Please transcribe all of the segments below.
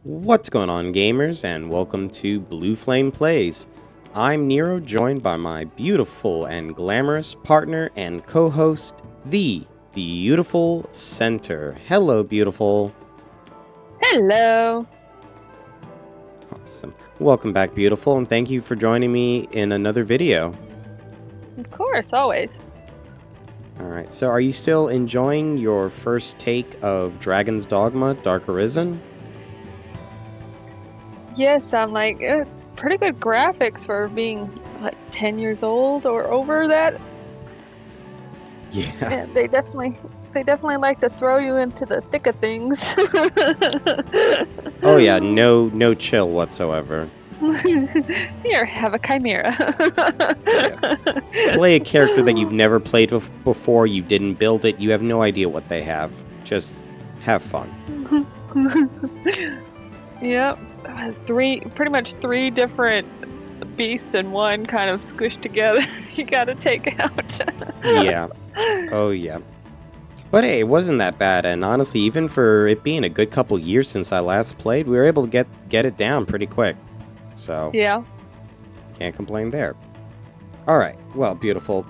What's going on, gamers, and welcome to BluFlamePlays. I'm Nero, joined by my beautiful and glamorous partner and co-host, the beautiful Center. Hello, beautiful. Hello. Awesome. Welcome back, beautiful, and thank you for joining me in another video. Of course, always. Alright, so are you still enjoying your first take of Dragon's Dogma, Dark Arisen? Yes, I'm like, it's pretty good graphics for being like 10 years old or over that. Yeah. They definitely like to throw you into the thick of things. Oh yeah, no chill whatsoever. Here, have a chimera. Yeah. Play a character that you've never played before, you didn't build it, you have no idea what they have. Just have fun. Yep. Pretty much three different beasts in one kind of squished together. You gotta take out. Yeah. Oh yeah. But hey, it wasn't that bad, and honestly, even for it being a good couple years since I last played, we were able to get it down pretty quick. So yeah. Can't complain there. Alright, well, beautiful.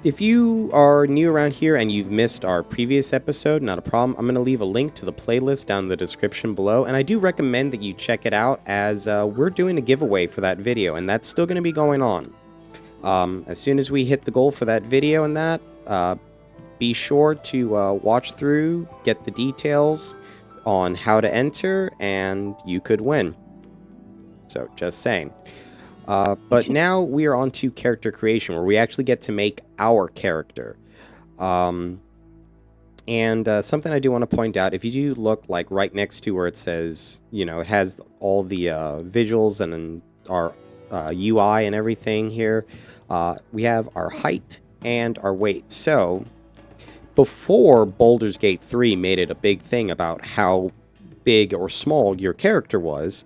If you are new around here and you've missed our previous episode, not a problem. I'm going to leave a link to the playlist down in the description below, and I do recommend that you check it out as we're doing a giveaway for that video, and that's still going to be going on. As soon as we hit the goal for that video and that, be sure to watch through, get the details on how to enter, and you could win. So, just saying. But now we are on to character creation, where we actually get to make our character. And something I do want to point out, if you do look like right next to where it says, you know, it has all the visuals and our UI and everything here, we have our height and our weight. So, before Baldur's Gate 3 made it a big thing about how big or small your character was,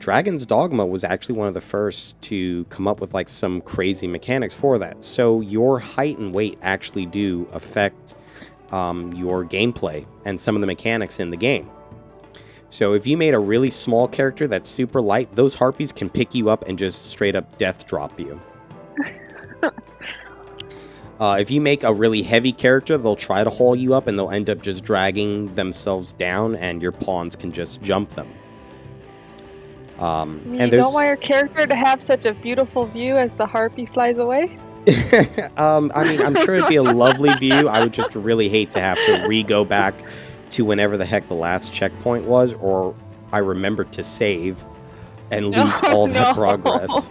Dragon's Dogma was actually one of the first to come up with like some crazy mechanics for that. So your height and weight actually do affect your gameplay and some of the mechanics in the game. So if you made a really small character that's super light, those harpies can pick you up and just straight up death drop you. If you make a really heavy character, they'll try to haul you up and they'll end up just dragging themselves down and your pawns can just jump them. You don't want your character to have such a beautiful view as the harpy flies away? I mean, I'm sure it'd be a lovely view. I would just really hate to have to re-go back to whenever the heck the last checkpoint was, or I remembered to save and lose all that progress.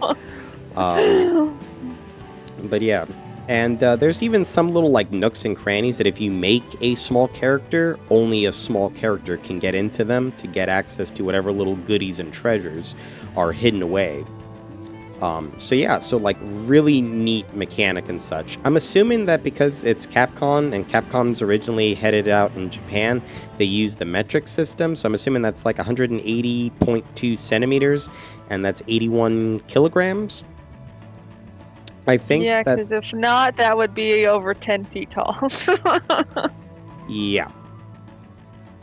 But yeah. And there's even some little like nooks and crannies that if you make a small character, only a small character can get into them to get access to whatever little goodies and treasures are hidden away. So yeah, so like really neat mechanic and such. I'm assuming that because it's Capcom and Capcom's originally headed out in Japan, they use the metric system. So I'm assuming that's like 180.2 centimeters and that's 81 kilograms. I think yeah, because if not, that would be over 10 feet tall. Yeah.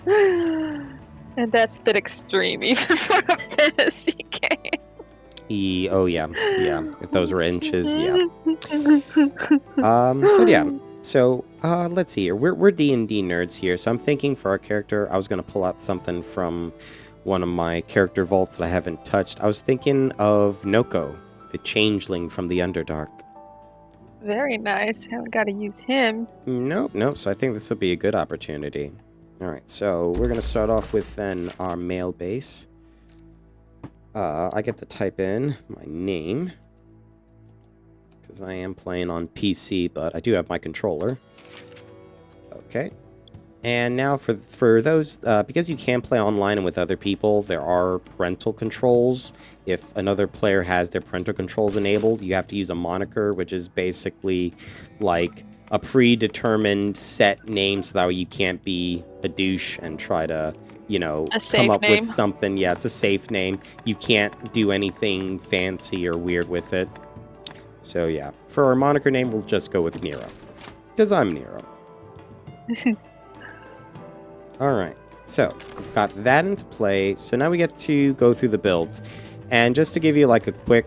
And that's a bit extreme, even for a fantasy game. Oh, yeah. Yeah. If those were inches, yeah. But yeah. So, let's see here. We're D&D nerds here, so I'm thinking for our character, I was going to pull out something from one of my character vaults that I haven't touched. I was thinking of Noko, the changeling from the Underdark. Very nice. Haven't got to use him. Nope. So I think this will be a good opportunity. Alright, so we're going to start off with then our male base. I get to type in my name, because I am playing on PC, but I do have my controller. Okay. And now for those, because you can play online and with other people, there are parental controls. If another player has their parental controls enabled, you have to use a moniker, which is basically like a predetermined set name, so that way you can't be a douche and try to, you know, come up with something. Yeah, it's a safe name. You can't do anything fancy or weird with it. So yeah, for our moniker name, we'll just go with Nero, because I'm Nero. Alright, so we've got that into play, so now we get to go through the builds. And just to give you like a quick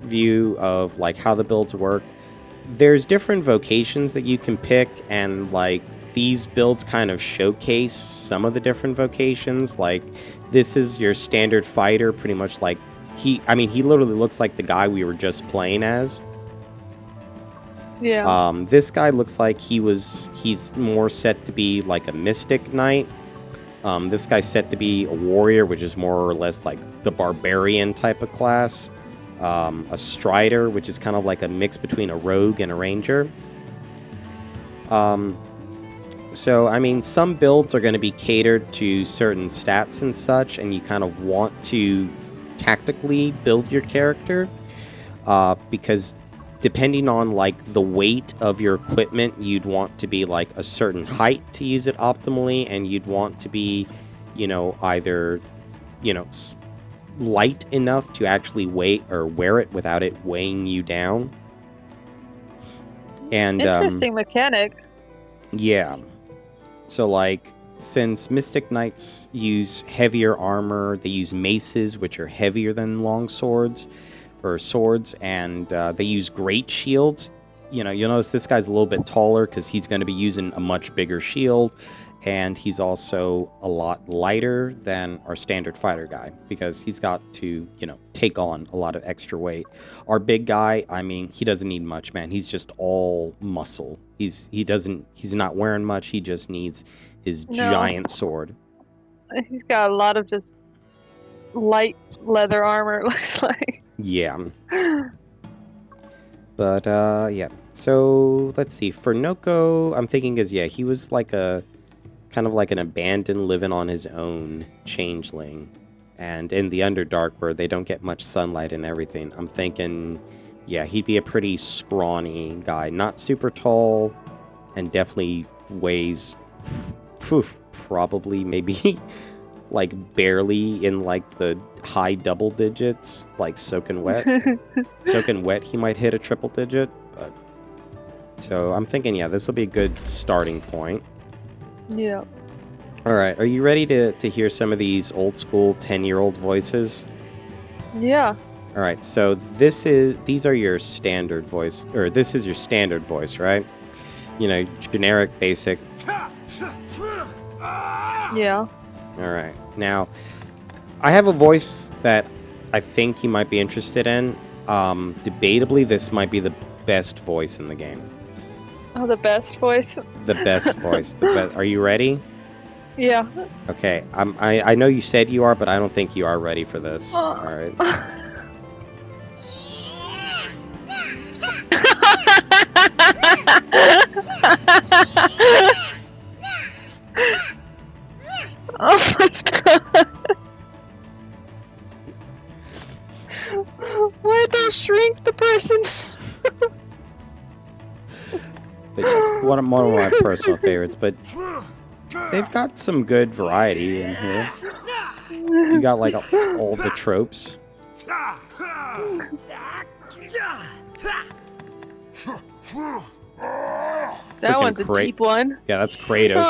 view of like how the builds work, there's different vocations that you can pick, and like these builds kind of showcase some of the different vocations. Like this is your standard fighter, pretty much like he literally looks like the guy we were just playing as. Yeah. This guy looks like he's more set to be like a mystic knight. This guy's set to be a warrior, which is more or less like the barbarian type of class. A strider, which is kind of like a mix between a rogue and a ranger. So, I mean, some builds are going to be catered to certain stats and such, and you kind of want to tactically build your character, because depending on, like, the weight of your equipment, you'd want to be, like, a certain height to use it optimally, and you'd want to be, you know, either, you know, light enough to actually wear it without it weighing you down. And interesting mechanic. Yeah. So like, since Mystic Knights use heavier armor, they use maces, which are heavier than long swords or swords, and they use great shields. You know, you'll notice this guy's a little bit taller because he's going to be using a much bigger shield. And he's also a lot lighter than our standard fighter guy because he's got to, you know, take on a lot of extra weight. Our big guy, I mean, he doesn't need much, man. He's just all muscle. He's not wearing much. He just needs his giant sword. He's got a lot of just light leather armor, it looks like. Yeah. But, yeah. So, let's see. For Noko, I'm thinking he was like kind of like an abandoned, living on his own changeling. And in the Underdark, where they don't get much sunlight and everything, I'm thinking, yeah, he'd be a pretty scrawny guy. Not super tall, and definitely weighs, probably maybe, like, barely in, like, the high double digits, like Soaking Wet. Soaking Wet, he might hit a triple digit, but... So, I'm thinking, yeah, this will be a good starting point. Yeah. Alright, are you ready to hear some of these old school 10-year-old voices? Yeah. Alright, so these are your standard voice, or this is your standard voice, right? You know, generic, basic. Yeah. Alright, now, I have a voice that I think you might be interested in. Debatably, this might be the best voice in the game. Oh, the best voice? The best voice. Are you ready? Yeah. Okay, I know you said you are, but I don't think you are ready for this. Oh. Alright. Oh my god. Why'd they shrink the person? But yeah, one of my personal favorites, but they've got some good variety in here. You got like all the tropes. That one's a deep one. Yeah, that's Kratos.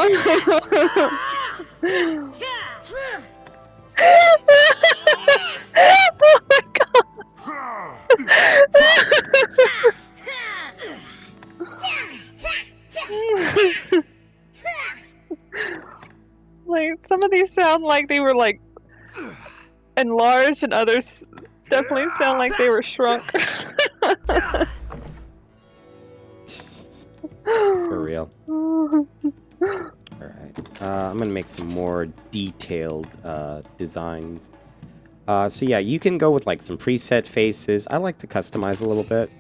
Oh my god. Like, some of these sound like they were like enlarged, and others definitely sound like they were shrunk. For real. Alright, I'm gonna make some more detailed designs. So yeah, you can go with like some preset faces. I like to customize a little bit.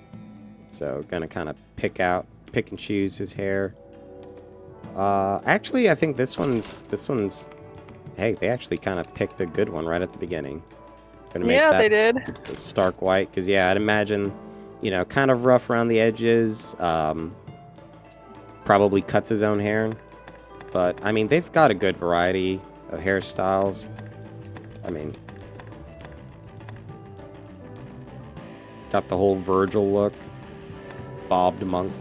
So gonna kind of pick and choose his hair. Actually, I think this one's, hey, they actually kind of picked a good one right at the beginning. Gonna make that they did. stark white, because yeah, I'd imagine, you know, kind of rough around the edges, probably cuts his own hair, but I mean, they've got a good variety of hairstyles. I mean, got the whole Virgil look, bobbed monk.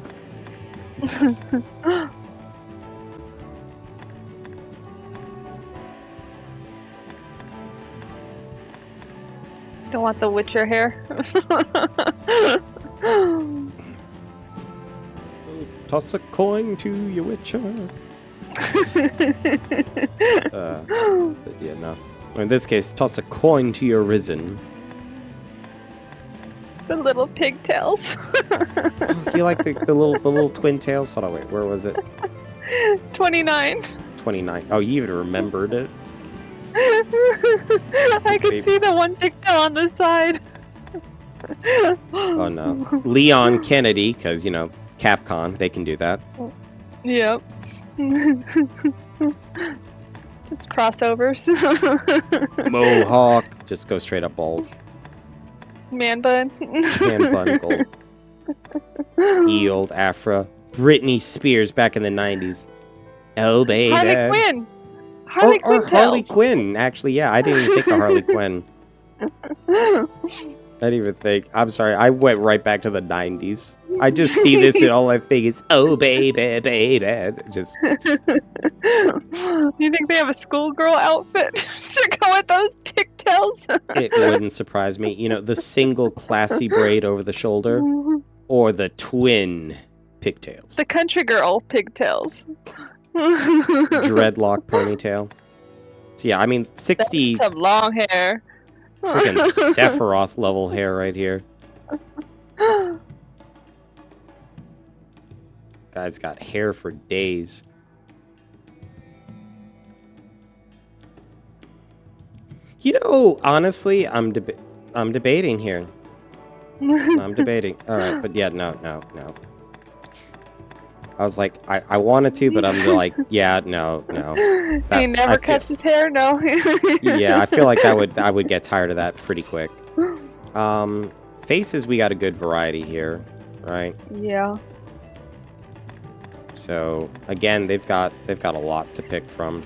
want the Witcher hair. Toss a coin to your Witcher. But yeah, no. In this case, toss a coin to your Arisen. The little pigtails. Oh, you like the little twin tails? Hold on, wait, where was it? 29. 29. Oh, you even remembered it? I could see the one pigtail on the side. Oh no. Leon Kennedy, because, you know, Capcom, they can do that. Yep. Just crossovers. Mohawk. Just go straight up bald. Man bun. Man bun gold. Ye old Afro. Britney Spears back in the 90s. Oh, baby. Harley Quinn. Harley Quinn. Or Harley Quinn, actually, yeah. I didn't even think of Harley Quinn. I didn't even think. I'm sorry, I went right back to the 90s. I just see this and all I think is, oh, baby, baby. Just. You think they have a schoolgirl outfit to go with those pigtails? It wouldn't surprise me. You know, the single classy braid over the shoulder or the twin pigtails. The country girl pigtails. Dreadlock ponytail. So yeah, I mean, 60... Some long hair. Freaking Sephiroth level hair right here. Guy's got hair for days. You know, honestly, I'm debating here. I'm debating. All right, but yeah, no. I was like, I wanted to, but I'm like, yeah, no. He never cuts his hair, no. Yeah, I feel like I would get tired of that pretty quick. Faces, we got a good variety here, right? Yeah. So again, they've got a lot to pick from.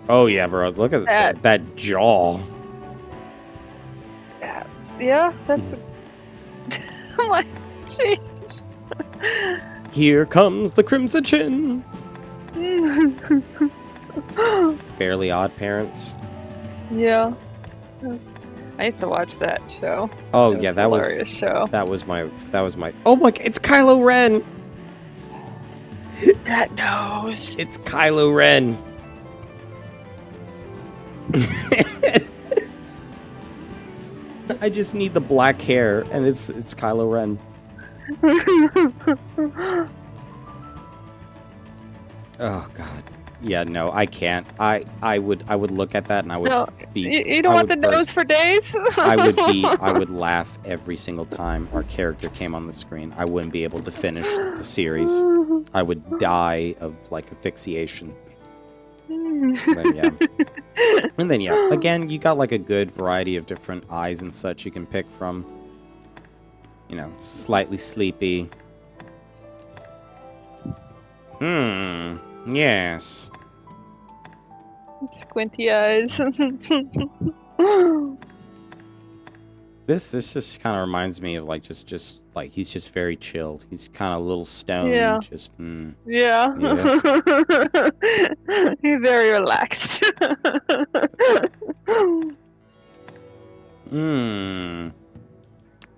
Oh yeah, bro, look at that jaw. Yeah, that's. I'm like, jeez. Here comes the Crimson Chin. Fairly Odd Parents. Yeah. I used to watch that show. Oh yeah, that was hilarious show. That was my. Oh my! It's Kylo Ren. That nose. It's Kylo Ren. I just need the black hair, and it's Kylo Ren. Oh God, yeah, no, I can't. I would look at that, and I would be. You don't want the nose for days. I would laugh every single time our character came on the screen. I wouldn't be able to finish the series. I would die of like asphyxiation. And then yeah, again, you got like a good variety of different eyes and such you can pick from. You know, slightly sleepy. Yes. Squinty eyes. This just kind of reminds me of like just like he's just very chilled. He's kind of a little stoned. Yeah. Just Yeah. He's very relaxed.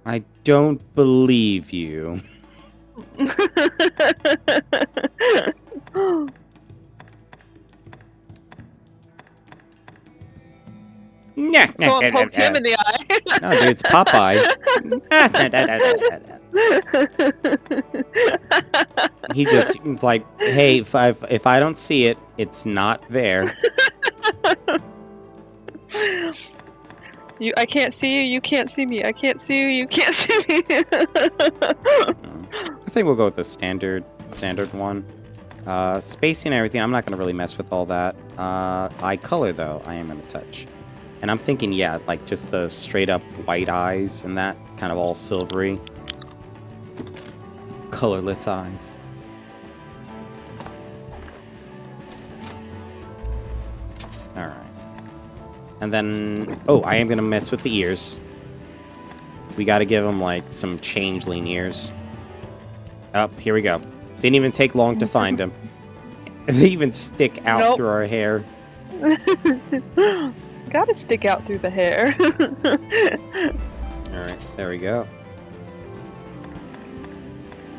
I don't believe you. Someone poked him in the eye. No, dude, it's Popeye. He just like, hey, if I don't see it, it's not there. I can't see you. You can't see me. I can't see you. You can't see me. I think we'll go with the standard one. Spacing and everything, I'm not gonna really mess with all that. Eye color though, I am gonna touch. And I'm thinking, yeah, like just the straight up white eyes and that kind of all silvery. Colorless eyes. Alright. And then, oh, I am going to mess with the ears. We got to give them like some changeling ears. Oh, here we go. Didn't even take long to find them. They even stick out through our hair. Gotta stick out through the hair. Alright, there we go.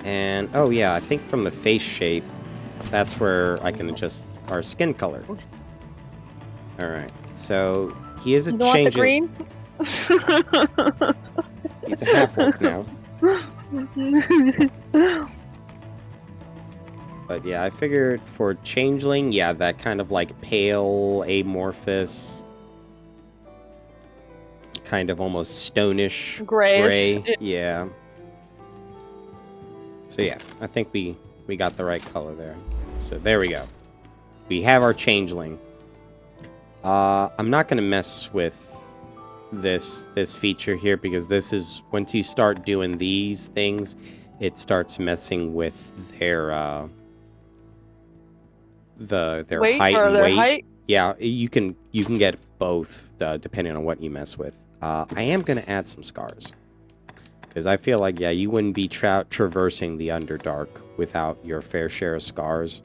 And, oh yeah, I think from the face shape, that's where I can adjust our skin color. Alright, so he is a You don't want the changeling. green? He's a half-orc now. But yeah, I figured for changeling, yeah, that kind of like pale, amorphous, kind of almost stonish Grayish. gray. Yeah. So yeah, I think we got the right color there. So there we go. We have our changeling. I'm not gonna mess with this feature here because this is once you start doing these things, it starts messing with their their Weight height or and their weight. height? Yeah, you can get both depending on what you mess with. I am gonna add some scars because I feel like yeah, you wouldn't be traversing the Underdark without your fair share of scars.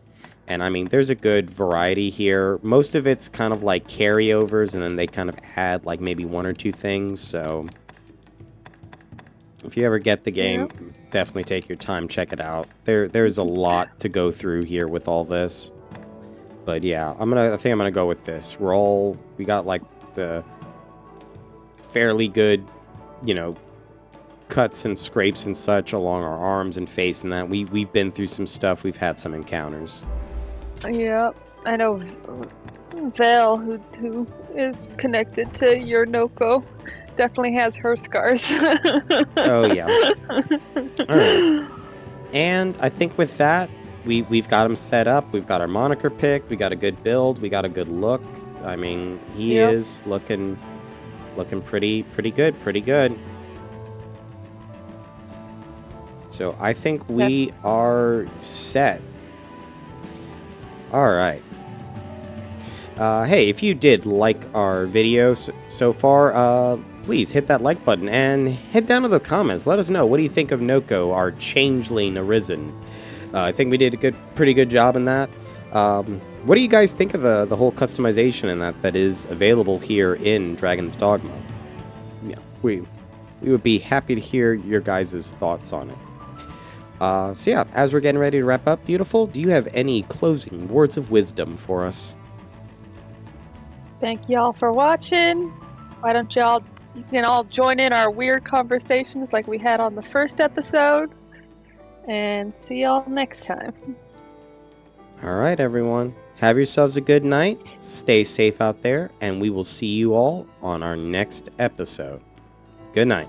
And I mean, there's a good variety here. Most of it's kind of like carryovers, and then they kind of add like maybe one or two things. So if you ever get the game, definitely take your time, check it out. There's a lot to go through here with all this. But yeah, I think I'm gonna go with this. We got like the fairly good, you know, cuts and scrapes and such along our arms and face, and that we've been through some stuff. We've had some encounters. Yep. I know Val, who is connected to your Noko, definitely has her scars. Oh yeah. Alright. And I think with that, we've got him set up. We've got our moniker picked. We got a good build. We got a good look. I mean, he is looking pretty good. Pretty good. So I think we are set. Alright. Hey, if you did like our video so far, please hit that like button and head down to the comments. Let us know, what do you think of Noko, our changeling Arisen? I think we did a pretty good job in that. What do you guys think of the whole customization and that is available here in Dragon's Dogma? Yeah, we would be happy to hear your guys' thoughts on it. So yeah, as we're getting ready to wrap up, beautiful, do you have any closing words of wisdom for us? Thank y'all for watching. Why don't y'all join in our weird conversations like we had on the first episode, and see y'all next time. Alright everyone, have yourselves a good night, stay safe out there, and we will see you all on our next episode. Good night.